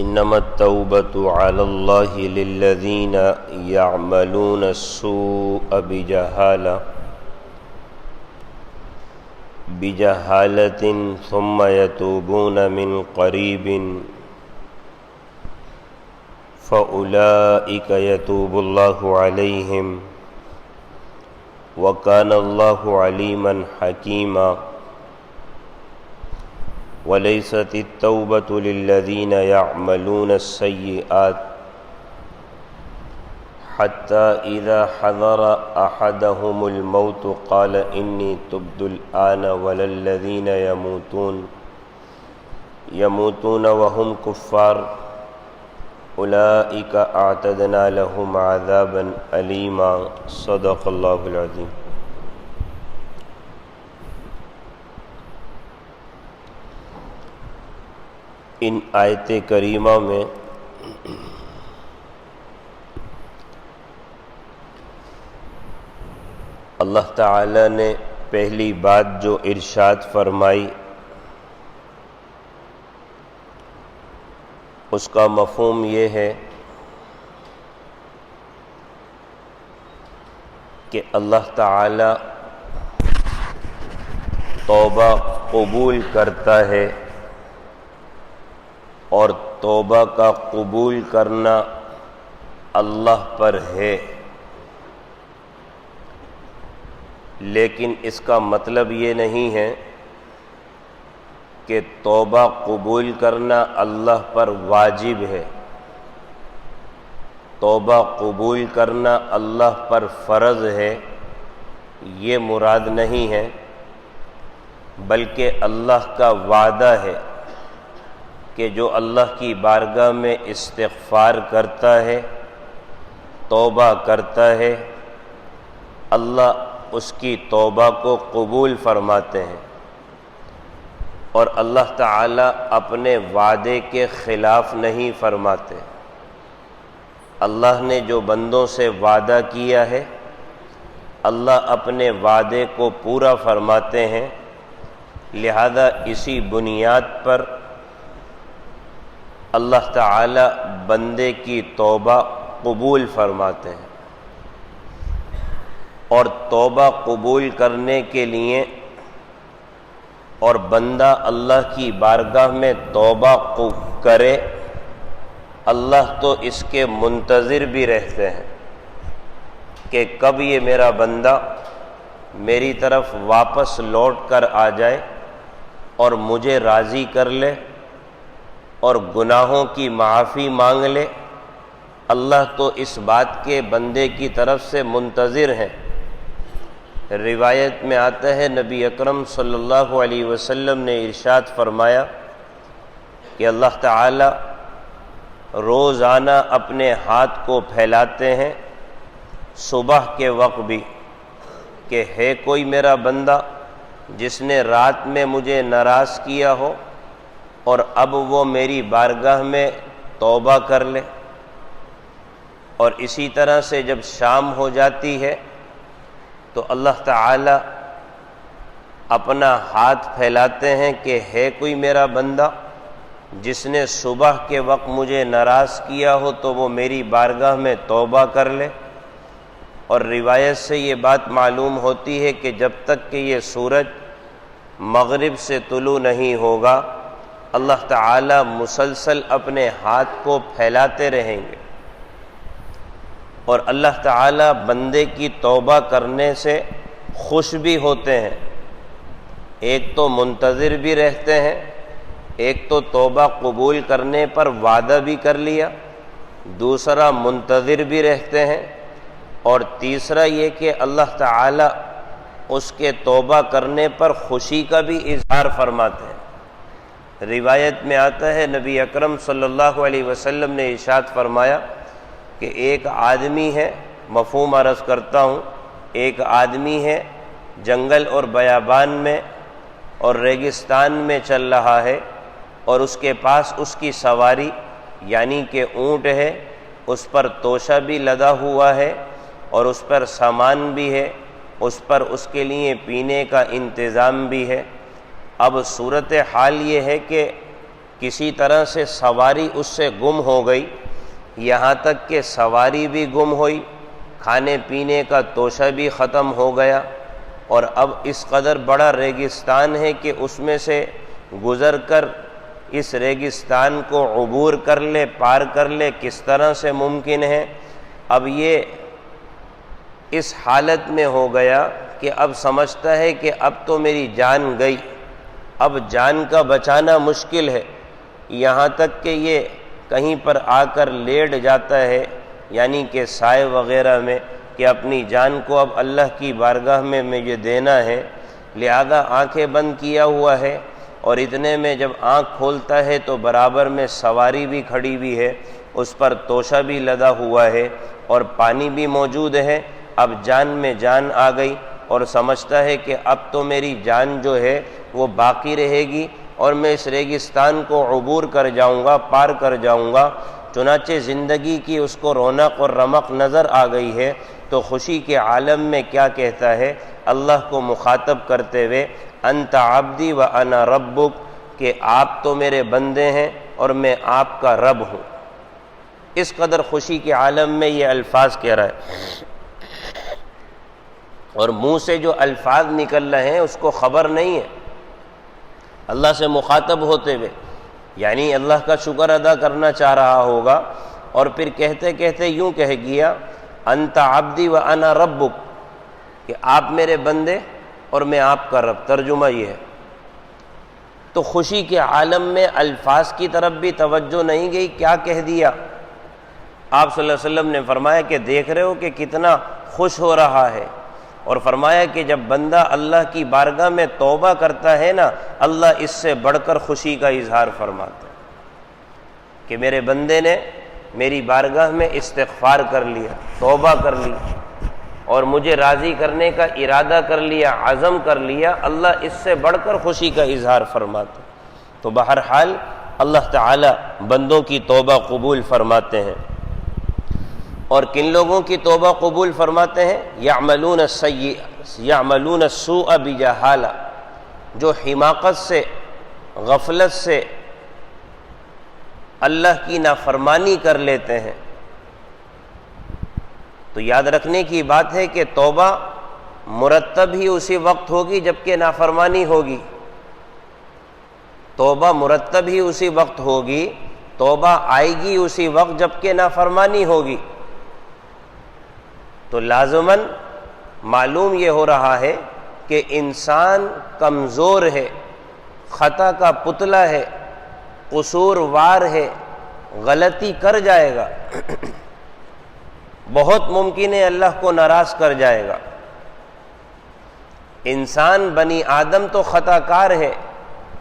انما التوبة على الله للذين يعملون السوء بجهالة ثم يتوبون من قريب فأولئك يتوب الله عليهم وكان الله عليما حكيما وليست التوبة للذين يعملون السيئات حتى إذا حضر أحدهم الموت قال إني تبت الآن ولا الذين يموتون وهم كفار أولئك أعتدنا لهم عذابا أليما صدق الله العظيم۔ ان آیت کریمہ میں اللہ تعالی نے پہلی بات جو ارشاد فرمائی اس کا مفہوم یہ ہے کہ اللہ تعالی توبہ قبول کرتا ہے اور توبہ کا قبول کرنا اللہ پر ہے، لیکن اس کا مطلب یہ نہیں ہے کہ توبہ قبول کرنا اللہ پر واجب ہے، توبہ قبول کرنا اللہ پر فرض ہے، یہ مراد نہیں ہے، بلکہ اللہ کا وعدہ ہے کہ جو اللہ کی بارگاہ میں استغفار کرتا ہے، توبہ کرتا ہے، اللہ اس کی توبہ کو قبول فرماتے ہیں، اور اللہ تعالی اپنے وعدے کے خلاف نہیں فرماتے۔ اللہ نے جو بندوں سے وعدہ کیا ہے اللہ اپنے وعدے کو پورا فرماتے ہیں، لہذا اسی بنیاد پر اللہ تعالی بندے کی توبہ قبول فرماتے ہیں، اور توبہ قبول کرنے کے لیے اور بندہ اللہ کی بارگاہ میں توبہ کرے، اللہ تو اس کے منتظر بھی رہتے ہیں کہ کب یہ میرا بندہ میری طرف واپس لوٹ کر آ جائے اور مجھے راضی کر لے اور گناہوں کی معافی مانگ لے۔ اللہ تو اس بات کے بندے کی طرف سے منتظر ہیں۔ روایت میں آتا ہے نبی اکرم صلی اللہ علیہ وسلم نے ارشاد فرمایا کہ اللہ تعالی روزانہ اپنے ہاتھ کو پھیلاتے ہیں صبح کے وقت بھی کہ ہے کوئی میرا بندہ جس نے رات میں مجھے ناراض کیا ہو اور اب وہ میری بارگاہ میں توبہ کر لے، اور اسی طرح سے جب شام ہو جاتی ہے تو اللہ تعالی اپنا ہاتھ پھیلاتے ہیں کہ ہے کوئی میرا بندہ جس نے صبح کے وقت مجھے ناراض کیا ہو تو وہ میری بارگاہ میں توبہ کر لے۔ اور روایت سے یہ بات معلوم ہوتی ہے کہ جب تک کہ یہ سورج مغرب سے طلوع نہیں ہوگا اللہ تعالی مسلسل اپنے ہاتھ کو پھیلاتے رہیں گے، اور اللہ تعالی بندے کی توبہ کرنے سے خوش بھی ہوتے ہیں۔ ایک تو منتظر بھی رہتے ہیں، ایک تو توبہ قبول کرنے پر وعدہ بھی کر لیا، دوسرا منتظر بھی رہتے ہیں، اور تیسرا یہ کہ اللہ تعالی اس کے توبہ کرنے پر خوشی کا بھی اظہار فرماتے ہیں۔ روایت میں آتا ہے نبی اکرم صلی اللہ علیہ وسلم نے ارشاد فرمایا کہ ایک آدمی ہے، مفہوم عرض کرتا ہوں، ایک آدمی ہے جنگل اور بیابان میں اور ریگستان میں چل رہا ہے، اور اس کے پاس اس کی سواری یعنی کہ اونٹ ہے، اس پر توشہ بھی لدا ہوا ہے اور اس پر سامان بھی ہے، اس پر اس کے لیے پینے کا انتظام بھی ہے۔ اب صورت حال یہ ہے کہ کسی طرح سے سواری اس سے گم ہو گئی، یہاں تک کہ سواری بھی گم ہوئی، کھانے پینے کا توشہ بھی ختم ہو گیا، اور اب اس قدر بڑا ریگستان ہے کہ اس میں سے گزر کر اس ریگستان کو عبور کر لے، پار کر لے، کس طرح سے ممکن ہے؟ اب یہ اس حالت میں ہو گیا کہ اب سمجھتا ہے کہ اب تو میری جان گئی، اب جان کا بچانا مشکل ہے، یہاں تک کہ یہ کہیں پر آ کر لیٹ جاتا ہے، یعنی کہ سائے وغیرہ میں، کہ اپنی جان کو اب اللہ کی بارگاہ میں مجھے دینا ہے، لہذا آنکھیں بند کیا ہوا ہے، اور اتنے میں جب آنکھ کھولتا ہے تو برابر میں سواری بھی کھڑی ہوئی ہے، اس پر توشہ بھی لدا ہوا ہے اور پانی بھی موجود ہے۔ اب جان میں جان آ گئی اور سمجھتا ہے کہ اب تو میری جان جو ہے وہ باقی رہے گی اور میں اس ریگستان کو عبور کر جاؤں گا، پار کر جاؤں گا۔ چنانچہ زندگی کی اس کو رونق اور رمق نظر آ گئی ہے، تو خوشی کے عالم میں کیا کہتا ہے اللہ کو مخاطب کرتے ہوئے، انت عبدی و انا ربک، کہ آپ تو میرے بندے ہیں اور میں آپ کا رب ہوں۔ اس قدر خوشی کے عالم میں یہ الفاظ کہہ رہا ہے، اور منہ سے جو الفاظ نکل رہے ہیں اس کو خبر نہیں ہے، اللہ سے مخاطب ہوتے ہوئے، یعنی اللہ کا شکر ادا کرنا چاہ رہا ہوگا، اور پھر کہتے کہتے یوں کہہ گیا انت عبدی و انا ربک، کہ آپ میرے بندے اور میں آپ کا رب۔ ترجمہ یہ ہے۔ تو خوشی کے عالم میں الفاظ کی طرف بھی توجہ نہیں گئی، کیا کہہ دیا؟ آپ صلی اللہ علیہ وسلم نے فرمایا کہ دیکھ رہے ہو کہ کتنا خوش ہو رہا ہے، اور فرمایا کہ جب بندہ اللہ کی بارگاہ میں توبہ کرتا ہے نا، اللہ اس سے بڑھ کر خوشی کا اظہار فرماتا ہے کہ میرے بندے نے میری بارگاہ میں استغفار کر لیا، توبہ کر لی، اور مجھے راضی کرنے کا ارادہ کر لیا، عزم کر لیا، اللہ اس سے بڑھ کر خوشی کا اظہار فرماتا ہے۔ تو بہرحال اللہ تعالی بندوں کی توبہ قبول فرماتے ہیں، اور کن لوگوں کی توبہ قبول فرماتے ہیں؟ یعملون السوء بجہالہ، جو حماقت سے، غفلت سے اللہ کی نافرمانی کر لیتے ہیں۔ تو یاد رکھنے کی بات ہے کہ توبہ مرتب ہی اسی وقت ہوگی جبکہ نافرمانی ہوگی، توبہ مرتب ہی اسی وقت ہوگی، توبہ آئے گی اسی وقت جبکہ نافرمانی ہوگی۔ تو لازماً معلوم یہ ہو رہا ہے کہ انسان کمزور ہے، خطا کا پتلا ہے، قصوروار ہے، غلطی کر جائے گا، بہت ممکن ہے اللہ کو ناراض کر جائے گا۔ انسان بنی آدم تو خطا کار ہے،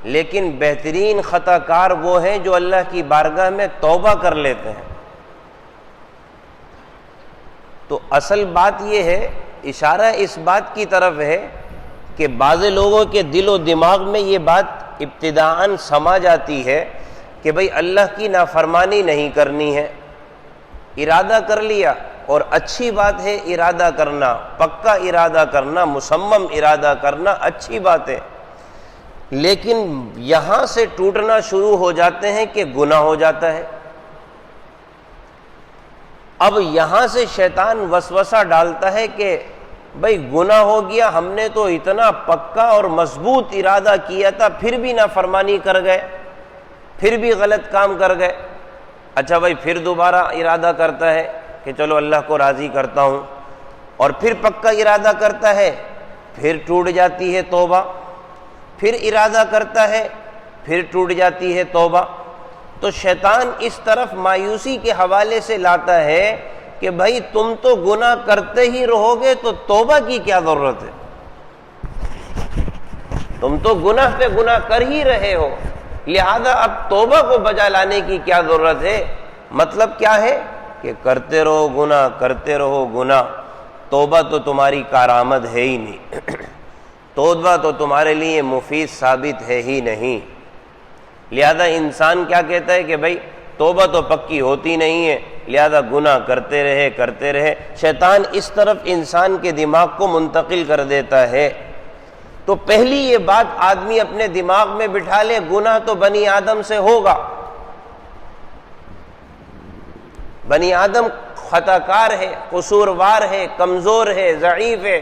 لیکن بہترین خطا کار وہ ہیں جو اللہ کی بارگاہ میں توبہ کر لیتے ہیں۔ تو اصل بات یہ ہے، اشارہ اس بات کی طرف ہے کہ بعض لوگوں کے دل و دماغ میں یہ بات ابتداءً سما جاتی ہے کہ بھئی اللہ کی نافرمانی نہیں کرنی ہے، ارادہ کر لیا، اور اچھی بات ہے ارادہ کرنا، پکا ارادہ کرنا، مصمم ارادہ کرنا اچھی بات ہے، لیکن یہاں سے ٹوٹنا شروع ہو جاتے ہیں کہ گناہ ہو جاتا ہے۔ اب یہاں سے شیطان وسوسہ ڈالتا ہے کہ بھئی گناہ ہو گیا، ہم نے تو اتنا پکا اور مضبوط ارادہ کیا تھا، پھر بھی نافرمانی کر گئے، پھر بھی غلط کام کر گئے۔ اچھا بھئی پھر دوبارہ ارادہ کرتا ہے کہ چلو اللہ کو راضی کرتا ہوں، اور پھر پکا ارادہ کرتا ہے، پھر ٹوٹ جاتی ہے توبہ، پھر ارادہ کرتا ہے، پھر ٹوٹ جاتی ہے توبہ۔ تو شیطان اس طرف مایوسی کے حوالے سے لاتا ہے کہ بھائی تم تو گناہ کرتے ہی رہو گے تو توبہ کی کیا ضرورت ہے، تم تو گناہ پہ گناہ کر ہی رہے ہو، لہذا اب توبہ کو بجا لانے کی کیا ضرورت ہے۔ مطلب کیا ہے کہ کرتے رہو گناہ، کرتے رہو گناہ، توبہ تو تمہاری کارآمد ہے ہی نہیں، توبہ تو تمہارے لیے مفید ثابت ہے ہی نہیں۔ لہذا انسان کیا کہتا ہے کہ بھئی توبہ تو پکی ہوتی نہیں ہے، لہذا گناہ کرتے رہے۔ شیطان اس طرف انسان کے دماغ کو منتقل کر دیتا ہے، تو پہلی یہ بات آدمی اپنے دماغ میں بٹھا لے، گناہ تو بنی آدم سے ہوگا، بنی آدم خطا کار ہے، قصوروار ہے، کمزور ہے، ضعیف ہے۔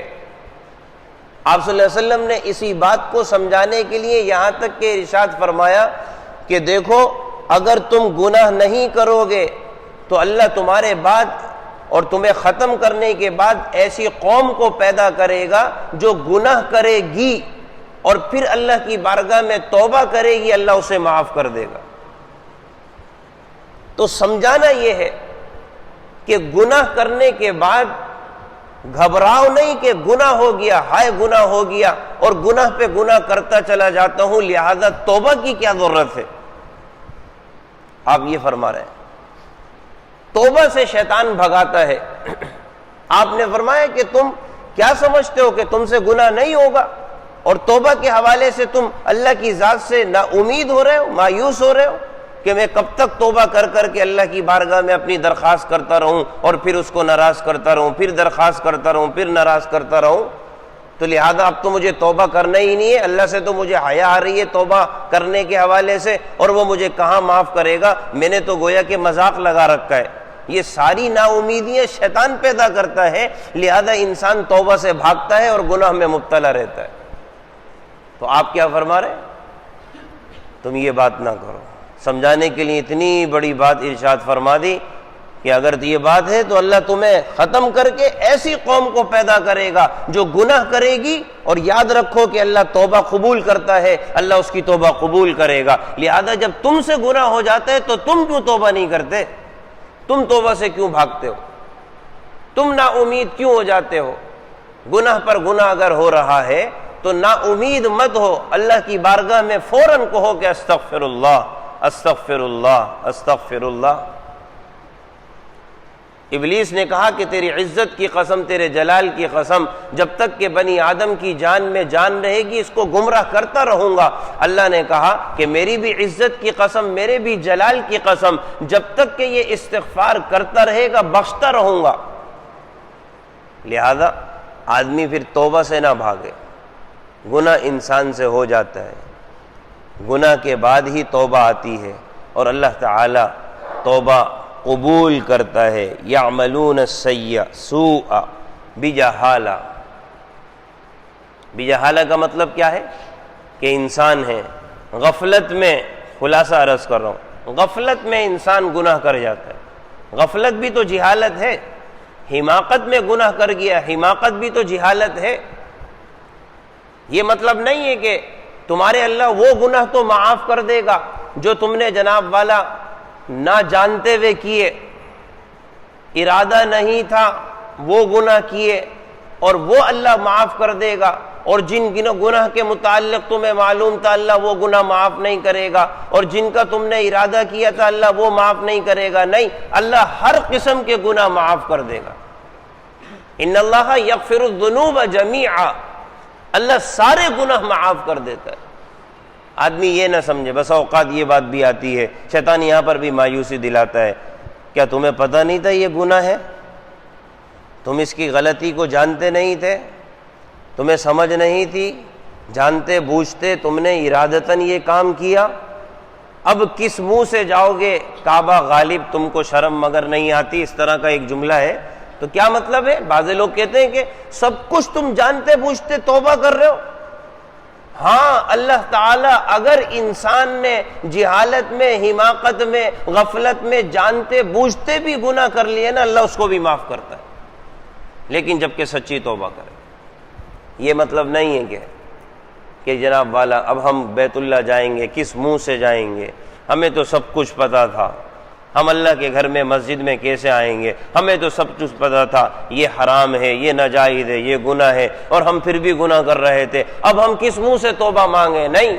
آپ صلی اللہ علیہ وسلم نے اسی بات کو سمجھانے کے لیے یہاں تک کہ ارشاد فرمایا کہ دیکھو اگر تم گناہ نہیں کرو گے تو اللہ تمہارے بعد اور تمہیں ختم کرنے کے بعد ایسی قوم کو پیدا کرے گا جو گناہ کرے گی اور پھر اللہ کی بارگاہ میں توبہ کرے گی، اللہ اسے معاف کر دے گا۔ تو سمجھانا یہ ہے کہ گناہ کرنے کے بعد گھبراؤ نہیں کہ گناہ ہو گیا، ہائے گناہ ہو گیا اور گناہ پہ گناہ کرتا چلا جاتا ہوں، لہذا توبہ کی کیا ضرورت ہے۔ آپ یہ فرما رہے ہیں توبہ سے شیطان بھگاتا ہے۔ آپ نے فرمایا کہ تم کیا سمجھتے ہو کہ تم سے گناہ نہیں ہوگا، اور توبہ کے حوالے سے تم اللہ کی ذات سے نا امید ہو رہے ہو، مایوس ہو رہے ہو کہ میں کب تک توبہ کر کر کے اللہ کی بارگاہ میں اپنی درخواست کرتا رہوں اور پھر اس کو ناراض کرتا رہوں، پھر درخواست کرتا رہوں، پھر ناراض کرتا رہوں۔ تو لہذا اب تو مجھے توبہ کرنا ہی نہیں ہے، اللہ سے تو مجھے حیا آ رہی ہے توبہ کرنے کے حوالے سے، اور وہ مجھے کہاں معاف کرے گا، میں نے تو گویا کہ مذاق لگا رکھا ہے۔ یہ ساری نا امیدیاں شیطان پیدا کرتا ہے، لہذا انسان توبہ سے بھاگتا ہے اور گناہ میں مبتلا رہتا ہے۔ تو آپ کیا فرما رہے ہیں؟ تم یہ بات نہ کرو۔ سمجھانے کے لیے اتنی بڑی بات ارشاد فرما دی کہ اگر یہ بات ہے تو اللہ تمہیں ختم کر کے ایسی قوم کو پیدا کرے گا جو گناہ کرے گی، اور یاد رکھو کہ اللہ توبہ قبول کرتا ہے، اللہ اس کی توبہ قبول کرے گا۔ لہذا جب تم سے گناہ ہو جاتا ہے تو تم کیوں توبہ نہیں کرتے؟ تم توبہ سے کیوں بھاگتے ہو؟ تم نا امید کیوں ہو جاتے ہو؟ گناہ پر گناہ اگر ہو رہا ہے تو نا امید مت ہو، اللہ کی بارگاہ میں فوراً کہو کہ استغفر اللہ استغفر اللہ استغفر اللہ۔ ابلیس نے کہا کہ تیری عزت کی قسم، تیرے جلال کی قسم، جب تک کہ بنی آدم کی جان میں جان رہے گی اس کو گمراہ کرتا رہوں گا۔ اللہ نے کہا کہ میری بھی عزت کی قسم، میرے بھی جلال کی قسم، جب تک کہ یہ استغفار کرتا رہے گا بخشتا رہوں گا۔ لہذا آدمی پھر توبہ سے نہ بھاگے، گناہ انسان سے ہو جاتا ہے، گناہ کے بعد ہی توبہ آتی ہے اور اللہ تعالی توبہ قبول کرتا ہے۔ یعملون السوء بجہالہ، بجہالہ کا مطلب کیا ہے کہ انسان ہے غفلت میں، خلاصہ عرض کر رہا ہوں، غفلت میں انسان گناہ کر جاتا ہے۔ غفلت بھی تو جہالت ہے، حماقت میں گناہ کر گیا، حماقت بھی تو جہالت ہے۔ یہ مطلب نہیں ہے کہ تمہارے اللہ وہ گناہ تو معاف کر دے گا جو تم نے جناب والا نہ جانتے ہوئے کیے، ارادہ نہیں تھا وہ گناہ کیے، اور وہ اللہ معاف کر دے گا، اور جن گناہ کے متعلق تمہیں معلوم تھا اللہ وہ گناہ معاف نہیں کرے گا، اور جن کا تم نے ارادہ کیا تھا اللہ وہ معاف نہیں کرے گا۔ نہیں، اللہ ہر قسم کے گناہ معاف کر دے گا۔ ان اللہ یغفر الذنوب جمیعا، اللہ سارے گناہ معاف کر دیتا ہے۔ آدمی یہ نہ سمجھے، بس اوقات یہ بات بھی آتی ہے، شیطان یہاں پر بھی مایوسی دلاتا ہے، کیا تمہیں پتہ نہیں تھا یہ گناہ ہے؟ تم اس کی غلطی کو جانتے نہیں تھے؟ تمہیں سمجھ نہیں تھی؟ جانتے بوجھتے تم نے ارادتاً یہ کام کیا؟ اب کس منہ سے جاؤ گے کعبہ غالب تم کو شرم مگر نہیں آتی؟ اس طرح کا ایک جملہ ہے۔ تو کیا مطلب ہے؟ بعض لوگ کہتے ہیں کہ سب کچھ تم جانتے بوجھتے توبہ کر رہے ہو۔ ہاں، اللہ تعالی اگر انسان نے جہالت میں، حماقت میں، غفلت میں جانتے بوجھتے بھی گناہ کر لیے نا، اللہ اس کو بھی معاف کرتا ہے، لیکن جبکہ سچی توبہ کرے۔ یہ مطلب نہیں ہے کہ جناب والا اب ہم بیت اللہ جائیں گے، کس منہ سے جائیں گے، ہمیں تو سب کچھ پتا تھا، ہم اللہ کے گھر میں مسجد میں کیسے آئیں گے، ہمیں تو سب کچھ پتا تھا یہ حرام ہے، یہ ناجائز ہے، یہ گناہ ہے، اور ہم پھر بھی گناہ کر رہے تھے، اب ہم کس منہ سے توبہ مانگیں؟ نہیں،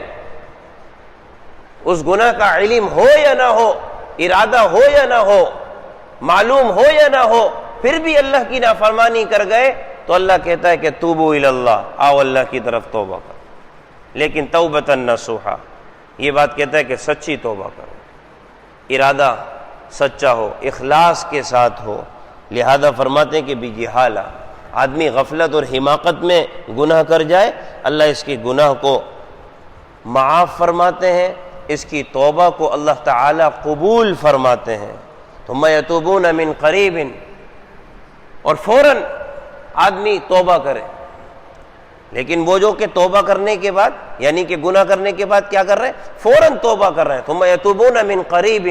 اس گناہ کا علم ہو یا نہ ہو، ارادہ ہو یا نہ ہو، معلوم ہو یا نہ ہو، پھر بھی اللہ کی نافرمانی کر گئے تو اللہ کہتا ہے کہ توبوا الی اللہ، آؤ اللہ کی طرف توبہ کرو، لیکن توبۃ نصوحا، یہ بات کہتا ہے کہ سچی توبہ کرو، ارادہ سچا ہو، اخلاص کے ساتھ ہو۔ لہذا فرماتے ہیں کہ بجہالہ، آدمی غفلت اور حماقت میں گناہ کر جائے، اللہ اس کی گناہ کو معاف فرماتے ہیں، اس کی توبہ کو اللہ تعالی قبول فرماتے ہیں۔ ثم یتوبون من قریب، اور فوراً آدمی توبہ کرے۔ لیکن وہ جو کہ توبہ کرنے کے بعد، یعنی کہ گناہ کرنے کے بعد کیا کر رہے ہیں؟ فوراً توبہ کر رہے ہیں۔ ثم یتوبون من قریب،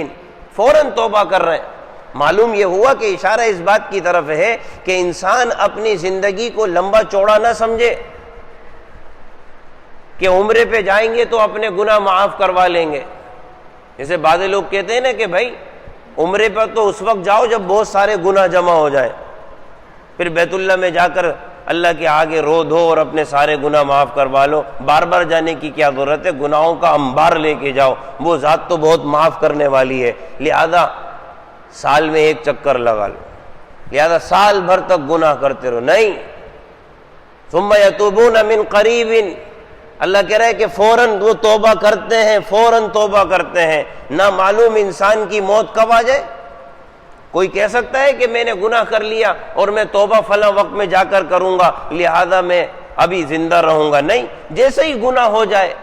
فوراً توبہ کر رہے ہیں۔ معلوم یہ ہوا کہ اشارہ اس بات کی طرف ہے کہ انسان اپنی زندگی کو لمبا چوڑا نہ سمجھے کہ عمرے پہ جائیں گے تو اپنے گناہ معاف کروا لیں گے۔ جیسے بعض لوگ کہتے ہیں نا کہ بھائی عمرے پر تو اس وقت جاؤ جب بہت سارے گناہ جمع ہو جائیں، پھر بیت اللہ میں جا کر اللہ کے آگے رو دھو اور اپنے سارے گناہ معاف کروا لو۔ بار بار جانے کی کیا ضرورت ہے؟ گناہوں کا انبار لے کے جاؤ، وہ ذات تو بہت معاف کرنے والی ہے، لہذا سال میں ایک چکر لگا لو، لہذا سال بھر تک گناہ کرتے رہو۔ نہیں، ثم یتوبون من قریب، اللہ کہہ رہا ہے کہ فوراً وہ توبہ کرتے ہیں، فوراً توبہ کرتے ہیں۔ نہ معلوم انسان کی موت کب آ جائے۔ کوئی کہہ سکتا ہے کہ میں نے گناہ کر لیا اور میں توبہ فلاں وقت میں جا کر کروں گا لہذا میں ابھی زندہ رہوں گا؟ نہیں، جیسے ہی گناہ ہو جائے،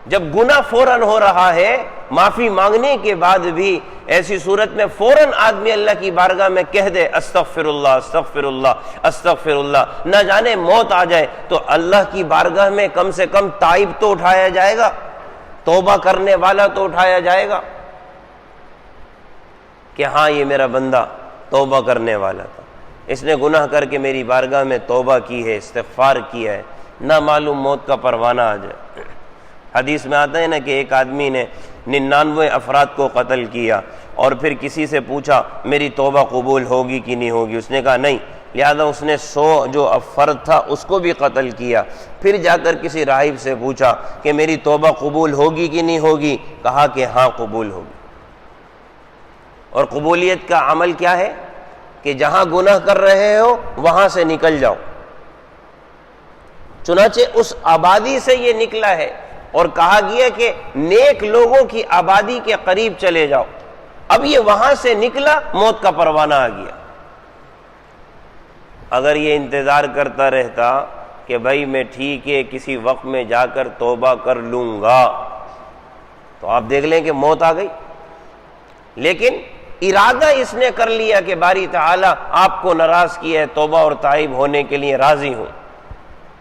جب گناہ فوراً ہو رہا ہے، معافی مانگنے کے بعد بھی ایسی صورت میں فوراً آدمی اللہ کی بارگاہ میں کہہ دے استغفر اللہ استغفر اللہ استغفر اللہ، نہ جانے موت آ جائے تو اللہ کی بارگاہ میں کم سے کم تائب تو اٹھایا جائے گا، توبہ کرنے والا تو اٹھایا جائے گا کہ ہاں یہ میرا بندہ توبہ کرنے والا تھا، اس نے گناہ کر کے میری بارگاہ میں توبہ کی ہے، استغفار کیا ہے، نہ معلوم موت کا پروانہ آ جائے۔ حدیث میں آتا ہے نا کہ ایک آدمی نے 99 افراد کو قتل کیا اور پھر کسی سے پوچھا میری توبہ قبول ہوگی کہ نہیں ہوگی، اس نے کہا نہیں، لہذا اس نے 100 جو فرد تھا اس کو بھی قتل کیا۔ پھر جا کر کسی راہب سے پوچھا کہ میری توبہ قبول ہوگی کہ نہیں ہوگی، کہا کہ ہاں قبول ہوگی۔ اور قبولیت کا عمل کیا ہے کہ جہاں گناہ کر رہے ہو وہاں سے نکل جاؤ۔ چنانچہ اس آبادی سے یہ نکلا ہے اور کہا گیا کہ نیک لوگوں کی آبادی کے قریب چلے جاؤ۔ اب یہ وہاں سے نکلا، موت کا پروانہ آ گیا۔ اگر یہ انتظار کرتا رہتا کہ بھائی میں ٹھیک ہے کسی وقت میں جا کر توبہ کر لوں گا، تو آپ دیکھ لیں کہ موت آ گئی۔ لیکن ارادہ اس نے کر لیا کہ باری تعالی آپ کو ناراض کیا ہے، توبہ اور تائب ہونے کے لیے راضی ہوں،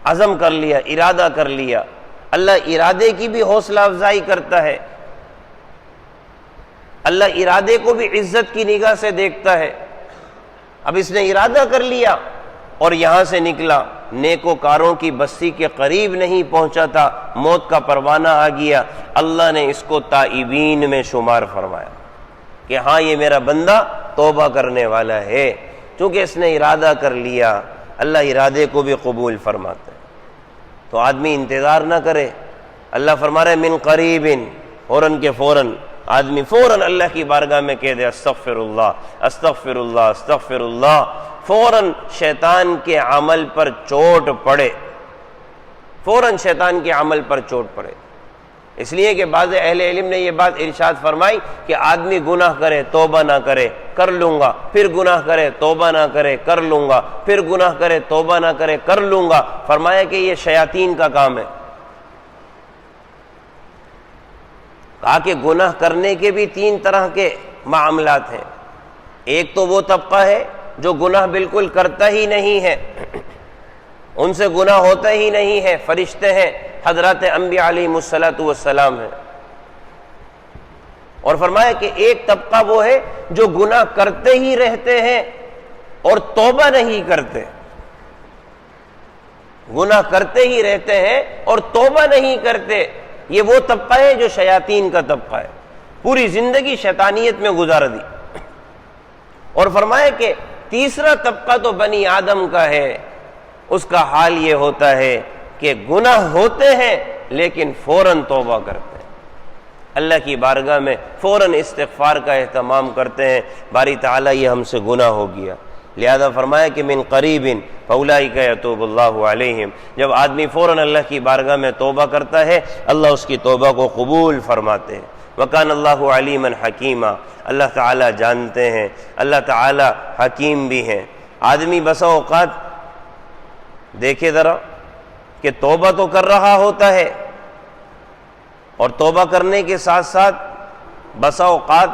عزم کر لیا، ارادہ کر لیا۔ اللہ ارادے کی بھی حوصلہ افزائی کرتا ہے، اللہ ارادے کو بھی عزت کی نگاہ سے دیکھتا ہے۔ اب اس نے ارادہ کر لیا اور یہاں سے نکلا، نیکوکاروں کی بستی کے قریب نہیں پہنچا تھا، موت کا پروانہ آ گیا۔ اللہ نے اس کو تائبین میں شمار فرمایا کہ ہاں یہ میرا بندہ توبہ کرنے والا ہے، چونکہ اس نے ارادہ کر لیا۔ اللہ ارادے کو بھی قبول فرماتا ہے، تو آدمی انتظار نہ کرے۔ اللہ فرما رہے من قریب، فوراً کے فوراً آدمی فوراً اللہ کی بارگاہ میں کہہ دے استغفر اللہ استغفر اللہ استغفر اللہ، فوراً شیطان کے عمل پر چوٹ پڑے، فوراً شیطان کے عمل پر چوٹ پڑے۔ اس لیے کہ بعض اہل علم نے یہ بات ارشاد فرمائی کہ آدمی گناہ کرے توبہ نہ کرے کر لوں گا، پھر گناہ کرے توبہ نہ کرے کر لوں گا، پھر گناہ کرے توبہ نہ کرے کر لوں گا، فرمایا کہ یہ شیاطین کا کام ہے۔ کہا کہ گناہ کرنے کے بھی 3 طرح کے معاملات ہیں۔ ایک تو وہ طبقہ ہے جو گناہ بالکل کرتا ہی نہیں ہے، ان سے گناہ ہوتا ہی نہیں ہے، فرشتے ہیں، حضرات انبیاء علیہم السلام ہیں۔ اور فرمایا کہ ایک طبقہ وہ ہے جو گناہ کرتے ہی رہتے ہیں اور توبہ نہیں کرتے، گناہ کرتے ہی رہتے ہیں اور توبہ نہیں کرتے۔ یہ وہ طبقہ ہے جو شیاطین کا طبقہ ہے، پوری زندگی شیطانیت میں گزار دی۔ اور فرمایا کہ تیسرا طبقہ تو بنی آدم کا ہے، اس کا حال یہ ہوتا ہے کہ گناہ ہوتے ہیں لیکن فوراً توبہ کرتے ہیں، اللہ کی بارگاہ میں فوراً استغفار کا اہتمام کرتے ہیں، باری تعالیٰ یہ ہم سے گناہ ہو گیا، لہذا فرمایا کہ من قریب فاولئک یتوب اللہ علیہم۔ جب آدمی فوراً اللہ کی بارگاہ میں توبہ کرتا ہے اللہ اس کی توبہ کو قبول فرماتے ہیں۔ وکان اللہ علیما حکیما، اللہ تعالیٰ جانتے ہیں، اللہ تعالیٰ حکیم بھی ہیں۔ آدمی بسا اوقات دیکھے ذرا کہ توبہ تو کر رہا ہوتا ہے، اور توبہ کرنے کے ساتھ ساتھ بسا اوقات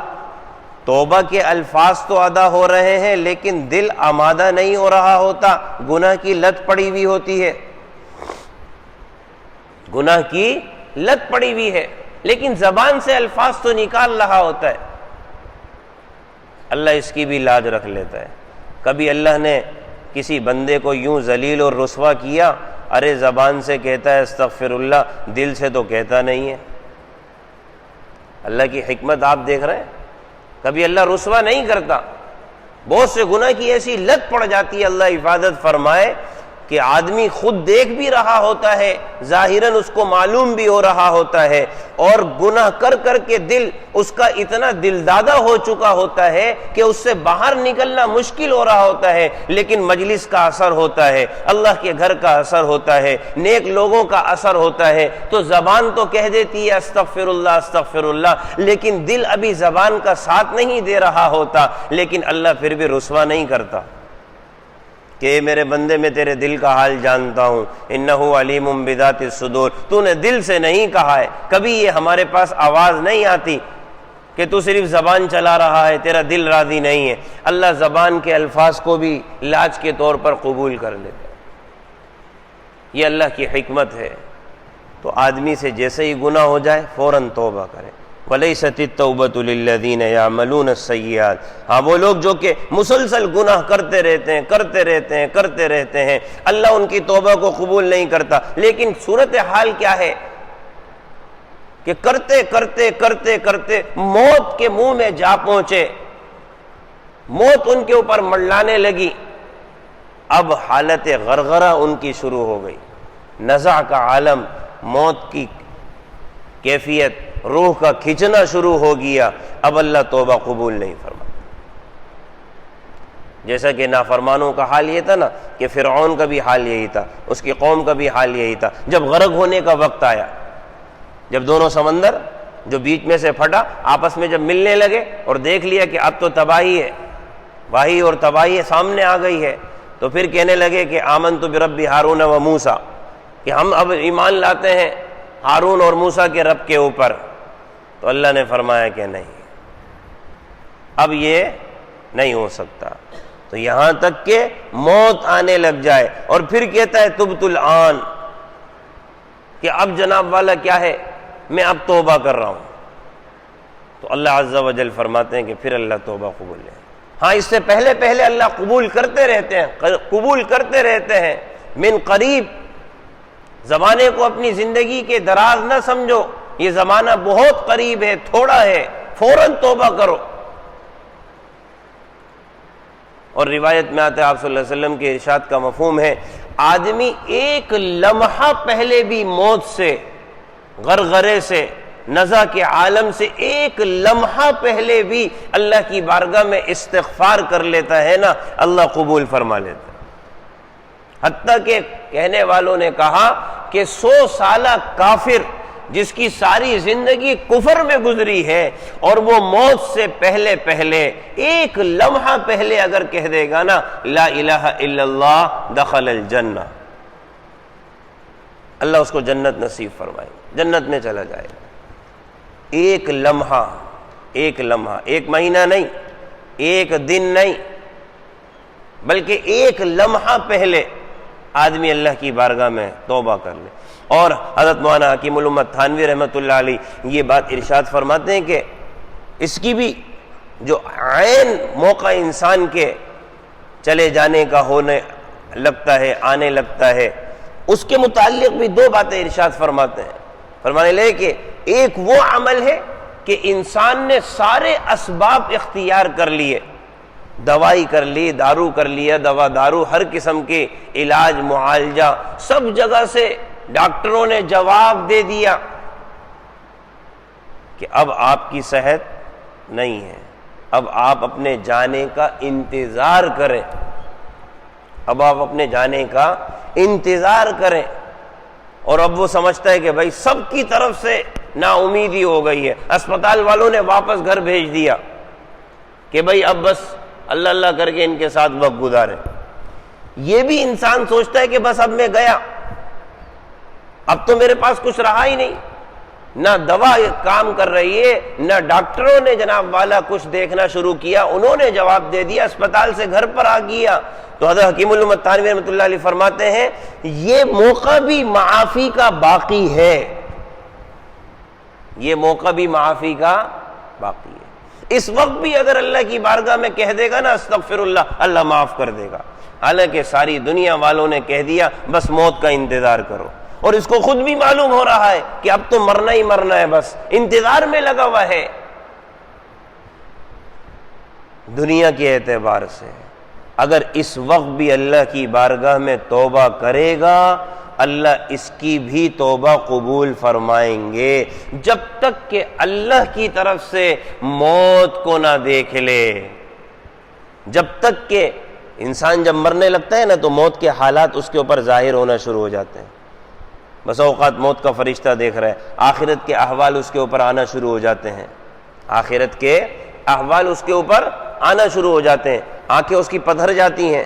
توبہ کے الفاظ تو ادا ہو رہے ہیں لیکن دل آمادہ نہیں ہو رہا ہوتا، گناہ کی لت پڑی ہوئی ہوتی ہے، گناہ کی لت پڑی ہوئی ہے، لیکن زبان سے الفاظ تو نکال رہا ہوتا ہے۔ اللہ اس کی بھی لاج رکھ لیتا ہے۔ کبھی اللہ نے کسی بندے کو یوں ذلیل اور رسوا کیا، ارے زبان سے کہتا ہے استغفر اللہ، دل سے تو کہتا نہیں ہے۔ اللہ کی حکمت آپ دیکھ رہے ہیں، کبھی اللہ رسوا نہیں کرتا، بہت سے گناہ کی ایسی لت پڑ جاتی ہے، اللہ حفاظت فرمائے کہ آدمی خود دیکھ بھی رہا ہوتا ہے، ظاہراً اس کو معلوم بھی ہو رہا ہوتا ہے، اور گناہ کر کر کے دل اس کا اتنا دلدادہ ہو چکا ہوتا ہے کہ اس سے باہر نکلنا مشکل ہو رہا ہوتا ہے، لیکن مجلس کا اثر ہوتا ہے، اللہ کے گھر کا اثر ہوتا ہے، نیک لوگوں کا اثر ہوتا ہے، تو زبان تو کہہ دیتی ہے استغفر اللہ، لیکن دل ابھی زبان کا ساتھ نہیں دے رہا ہوتا، لیکن اللہ پھر بھی رسوا نہیں کرتا کہ اے میرے بندے میں تیرے دل کا حال جانتا ہوں، انہ علیم بذات الصدور، تو نے دل سے نہیں کہا ہے۔ کبھی یہ ہمارے پاس آواز نہیں آتی کہ تو صرف زبان چلا رہا ہے، تیرا دل راضی نہیں ہے۔ اللہ زبان کے الفاظ کو بھی لاج کے طور پر قبول کر لیتا ہے، یہ اللہ کی حکمت ہے۔ تو آدمی سے جیسے ہی گناہ ہو جائے فوراً توبہ کرے۔ وَلَيْسَتِ التَّوْبَةُ لِلَّذِينَ يَعْمَلُونَ السَّيِّئَاتِ، ہاں وہ لوگ جو کہ مسلسل گناہ کرتے رہتے ہیں، اللہ ان کی توبہ کو قبول نہیں کرتا۔ لیکن صورتحال کیا ہے کہ کرتے موت کے منہ میں جا پہنچے، موت ان کے اوپر منڈلانے لگی، اب حالت غرغرہ ان کی شروع ہو گئی، نزع کا عالم، موت کی کیفیت، روح کا کھچنا شروع ہو گیا، اب اللہ توبہ قبول نہیں فرماتا۔ جیسا کہ نافرمانوں کا حال یہ تھا نا، کہ فرعون کا بھی حال یہی تھا، اس کی قوم کا بھی حال یہی تھا۔ جب غرق ہونے کا وقت آیا، جب دونوں سمندر جو بیچ میں سے پھٹا آپس میں جب ملنے لگے اور دیکھ لیا کہ اب تو تباہی ہے، واہی اور تباہی سامنے آ گئی ہے، تو پھر کہنے لگے کہ آمنت برب ہارون و موسیٰ، کہ ہم اب ایمان لاتے ہیں ہارون اور موسیٰ کے رب کے اوپر۔ تو اللہ نے فرمایا کہ نہیں، اب یہ نہیں ہو سکتا، تو یہاں تک کہ موت آنے لگ جائے، اور پھر کہتا ہے تبت الآن، کہ اب جناب والا کیا ہے، میں اب توبہ کر رہا ہوں۔ تو اللہ عز و جل فرماتے ہیں کہ پھر اللہ توبہ قبول لے۔ ہاں اس سے پہلے اللہ قبول کرتے رہتے ہیں، من قریب۔ زمانے کو اپنی زندگی کے دراز نہ سمجھو، یہ زمانہ بہت قریب ہے، تھوڑا ہے، فوراً توبہ کرو۔ اور روایت میں آتا ہے آپ صلی اللہ علیہ وسلم کے ارشاد کا مفہوم ہے، آدمی ایک لمحہ پہلے بھی موت سے، غرغرے سے، نزع کے عالم سے ایک لمحہ پہلے بھی اللہ کی بارگاہ میں استغفار کر لیتا ہے نا، اللہ قبول فرما لیتا ہے۔ حتیٰ کہ کہنے والوں نے کہا کہ 100 سالہ کافر جس کی ساری زندگی کفر میں گزری ہے، اور وہ موت سے پہلے ایک لمحہ پہلے اگر کہہ دے گا نا لا الہ الا اللہ دخل الجنہ، اللہ اس کو جنت نصیب فرمائے، جنت میں چلا جائے گا۔ ایک لمحہ، ایک مہینہ نہیں، ایک دن نہیں، بلکہ ایک لمحہ پہلے آدمی اللہ کی بارگاہ میں توبہ کر لے۔ اور حضرت مولانا حکیم الامت تھانوی رحمۃ اللہ علیہ یہ بات ارشاد فرماتے ہیں کہ اس کی بھی جو عین موقع انسان کے چلے جانے کا ہونے لگتا ہے، آنے لگتا ہے، اس کے متعلق بھی 2 باتیں ارشاد فرماتے ہیں۔ فرمانے لگے کہ ایک وہ عمل ہے کہ انسان نے سارے اسباب اختیار کر لیے، دوائی کر لی، دارو کر لیا، دارو، ہر قسم کے علاج، معالجہ، سب جگہ سے ڈاکٹروں نے جواب دے دیا کہ اب آپ کی صحت نہیں ہے، اب آپ اپنے جانے کا انتظار کریں، اب آپ اپنے جانے کا انتظار کریں۔ اور اب وہ سمجھتا ہے کہ بھائی سب کی طرف سے نا امیدی ہو گئی ہے، اسپتال والوں نے واپس گھر بھیج دیا کہ بھائی اب بس اللہ اللہ کر کے ان کے ساتھ وقت گزارے۔ یہ بھی انسان سوچتا ہے کہ بس اب میں گیا، اب تو میرے پاس کچھ رہا ہی نہیں، نہ دوا کام کر رہی ہے، نہ ڈاکٹروں نے جناب والا کچھ دیکھنا شروع کیا، انہوں نے جواب دے دیا، اسپتال سے گھر پر آ گیا۔ تو حضرت حکیم الامت تھانوی رحمۃ اللہ علیہ فرماتے ہیں یہ موقع بھی معافی کا باقی ہے، یہ موقع بھی معافی کا باقی ہے۔ اس وقت بھی اگر اللہ کی بارگاہ میں کہہ دے گا نا استغفر اللہ، اللہ معاف کر دے گا، حالانکہ ساری دنیا والوں نے کہہ دیا بس موت کا انتظار کرو، اور اس کو خود بھی معلوم ہو رہا ہے کہ اب تو مرنا ہی مرنا ہے، بس انتظار میں لگا ہوا ہے۔ دنیا کے اعتبار سے اگر اس وقت بھی اللہ کی بارگاہ میں توبہ کرے گا، اللہ اس کی بھی توبہ قبول فرمائیں گے، جب تک کہ اللہ کی طرف سے موت کو نہ دیکھ لے۔ جب تک کہ انسان جب مرنے لگتا ہے نا تو موت کے حالات اس کے اوپر ظاہر ہونا شروع ہو جاتے ہیں، بس اوقات موت کا فرشتہ دیکھ رہا ہے، آخرت کے احوال اس کے اوپر آنا شروع ہو جاتے ہیں، آخرت کے احوال اس کے اوپر آنا شروع ہو جاتے ہیں، آنکھیں اس کی پدھر جاتی ہیں۔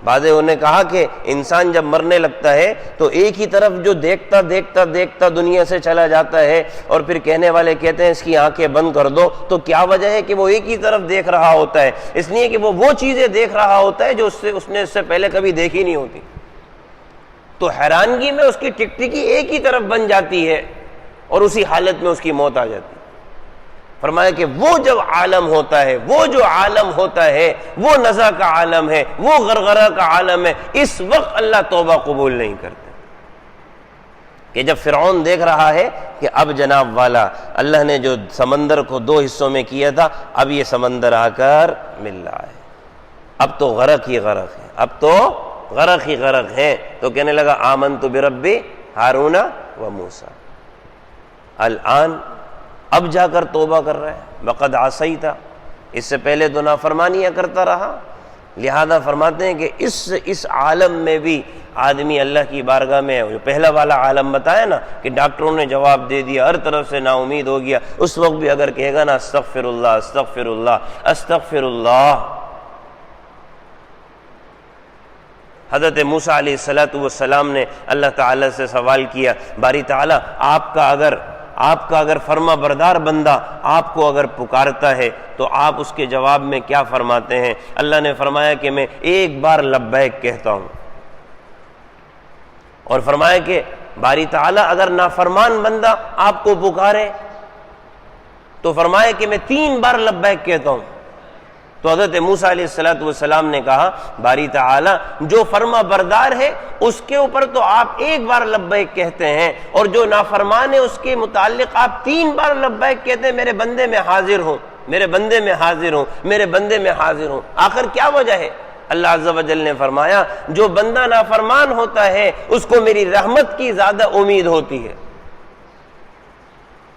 بعضوں نے کہا کہ انسان جب مرنے لگتا ہے تو ایک ہی طرف جو دیکھتا دیکھتا دیکھتا دنیا سے چلا جاتا ہے، اور پھر کہنے والے کہتے ہیں اس کی آنکھیں بند کر دو، تو کیا وجہ ہے کہ وہ ایک ہی طرف دیکھ رہا ہوتا ہے؟ اس لیے کہ وہ چیزیں دیکھ رہا ہوتا ہے جو اس نے اس سے پہلے کبھی دیکھی نہیں ہوتی، تو حیرانگی میں اس کی ٹکٹکی ایک ہی طرف بن جاتی ہے، اور اسی حالت میں اس کی موت آ جاتی ہے۔ فرمایا کہ وہ جب عالم ہوتا ہے، وہ جو عالم ہوتا ہے وہ نزع کا عالم ہے، وہ غرغرہ کا عالم ہے، اس وقت اللہ توبہ قبول نہیں کرتے۔ کہ جب فرعون دیکھ رہا ہے کہ اب جناب والا اللہ نے جو سمندر کو دو حصوں میں کیا تھا، اب یہ سمندر آ کر مل رہا ہے، اب تو غرق ہی غرق ہے، اب تو غرق ہی غرق ہے، تو کہنے لگا آمنت بربی ہارون و موسیٰ۔ الآن اب جا کر توبہ کر رہا ہے، وقد عصیت، اس سے پہلے تو نافرمانیاں کرتا رہا۔ لہذا فرماتے ہیں کہ اس عالم میں بھی آدمی اللہ کی بارگاہ میں، جو پہلا والا عالم بتایا نا کہ ڈاکٹروں نے جواب دے دیا، ہر طرف سے نا امید ہو گیا، اس وقت بھی اگر کہے گا نا استغفر اللہ استغفر اللہ استغفر اللہ۔ حضرت موسیٰ علیہ السلام نے اللہ تعالیٰ سے سوال کیا، باری تعالیٰ آپ کا اگر فرما بردار بندہ آپ کو اگر پکارتا ہے تو آپ اس کے جواب میں کیا فرماتے ہیں؟ اللہ نے فرمایا کہ میں ایک بار لبیک کہتا ہوں، اور فرمایا کہ باری تعالیٰ اگر نافرمان بندہ آپ کو پکارے تو فرمایا کہ میں 3 بار لبیک کہتا ہوں۔ تو حضرت موسیٰ علیہ السلام نے کہا باری تعالیٰ جو فرما بردار ہے اس کے اوپر تو آپ 1 بار لبیک کہتے ہیں، اور جو نافرمان ہے اس کے متعلق آپ 3 بار لبیک کہتے ہیں، میرے بندے میں حاضر ہوں، میرے بندے میں حاضر ہوں، میرے بندے میں حاضر ہوں۔ آخر کیا وجہ ہے؟ اللہ عز و جل نے فرمایا جو بندہ نافرمان ہوتا ہے اس کو میری رحمت کی زیادہ امید ہوتی ہے،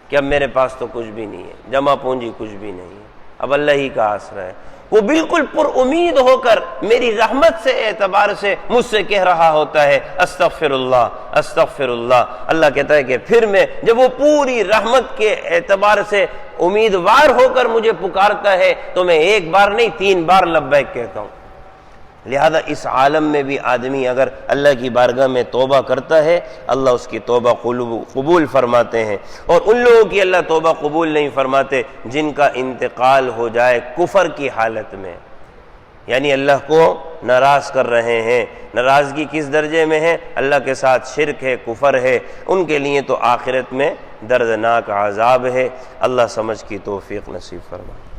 کہ اب میرے پاس تو کچھ بھی نہیں ہے، جمع پونجی کچھ بھی نہیں ہے، اب اللہ ہی کا آسرا ہے۔ وہ بالکل پر امید ہو کر میری رحمت سے اعتبار سے مجھ سے کہہ رہا ہوتا ہے استغفر اللہ استغفر اللہ۔ اللہ کہتا ہے کہ پھر میں جب وہ پوری رحمت کے اعتبار سے امیدوار ہو کر مجھے پکارتا ہے تو میں 1 بار نہیں 3 بار لبیک کہتا ہوں۔ لہذا اس عالم میں بھی آدمی اگر اللہ کی بارگاہ میں توبہ کرتا ہے اللہ اس کی توبہ قبول فرماتے ہیں، اور ان لوگوں کی اللہ توبہ قبول نہیں فرماتے جن کا انتقال ہو جائے کفر کی حالت میں، یعنی اللہ کو ناراض کر رہے ہیں۔ ناراضگی کس درجے میں ہے؟ اللہ کے ساتھ شرک ہے، کفر ہے، ان کے لیے تو آخرت میں دردناک عذاب ہے۔ اللہ سمجھ کی توفیق نصیب فرمائے۔